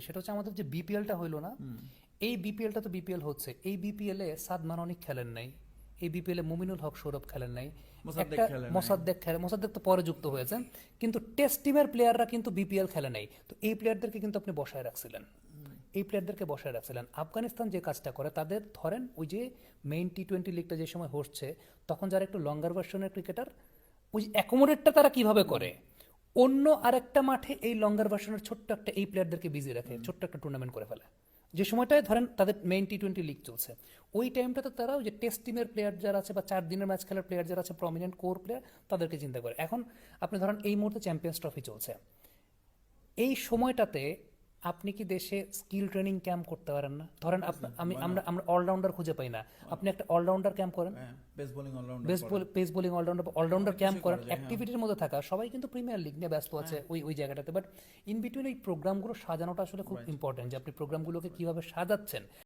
সেটা হচ্ছে আমাদের যে বিপিএলটা হইলো না, এই বিপিএলটা তো বিপিএল হচ্ছে, এই বিপিএল এ সাদমান অনেক খেলেন নাই, এই বিপিএল এ মুমিনুল হক সৌরভ খেলেন নাই, মোসাদ্দেক একটা খেলে নাই। মোসাদ্দেক তো পরে যুক্ত হয়েছেন, কিন্তু টেস্ট টিমের প্লেয়াররা কিন্তু বিপিএল খেলে নাই। তো এই প্লেয়ারদেরকে কিন্তু আপনি বসায় রাখছিলেন, এই প্লেয়ারদেরকে বসায় রাখছিলেন। আফগানিস্তান যে কাজটা করে, তাদের ধরেন ওই যে মেইন টি-20 লিগটা যে সময় হচ্ছে, তখন যারা একটু লঙ্গার ভার্সনের ক্রিকেটার, ওই অ্যাকোমোডেটটা তারা কিভাবে করে, অন্য আরেকটা মাঠে এই লঙ্গার ভার্সনের ছোট্ট একটা এই প্লেয়ারদেরকে বিজি রাখে, ছোট্ট একটা টুর্নামেন্ট করে ফেলে। যে সময়টায় ধরেন তাদের মেইন টি-20 লিগ চলছে, ওই টাইমটাতে তারা ওই যে টেস্ট টিমের প্লেয়ার যারা আছে বা 4 দিনের ম্যাচ খেলার প্লেয়ার যারা আছে, প্রমিনেন্ট কোর প্লেয়ার, তাদেরকে চিন্তা করে। এখন আপনি ধরেন এই মুহূর্তে চ্যাম্পিয়ন্স ট্রফি চলছে, এই সময়টাতে আপনি কি দেশে স্কিল ট্রেনিং ক্যাম্প করতে পারেন না? ধরেন আমরা অলরাউন্ডার খুঁজে পাই না, আপনি একটা অলরাউন্ডার ক্যাম্প করেন, pace bowling allrounder pace bowling allrounder অনেক ক্যাম্প কিছুই করেন। করা যায়, অ্যাক্টিভিটির মধ্যে থাকা সবাই কিন্তু প্রিমিয়ার লিগ নিয়ে ব্যস্ত আছে ওই জায়গাটাতে, বাট ইন বিটুইন এই প্রোগ্রামগুলো সাজানোটা আসলে খুব ইম্পর্টেন্ট, যে আপনি প্রোগ্রামগুলোকে কিভাবে সাজাচ্ছেন।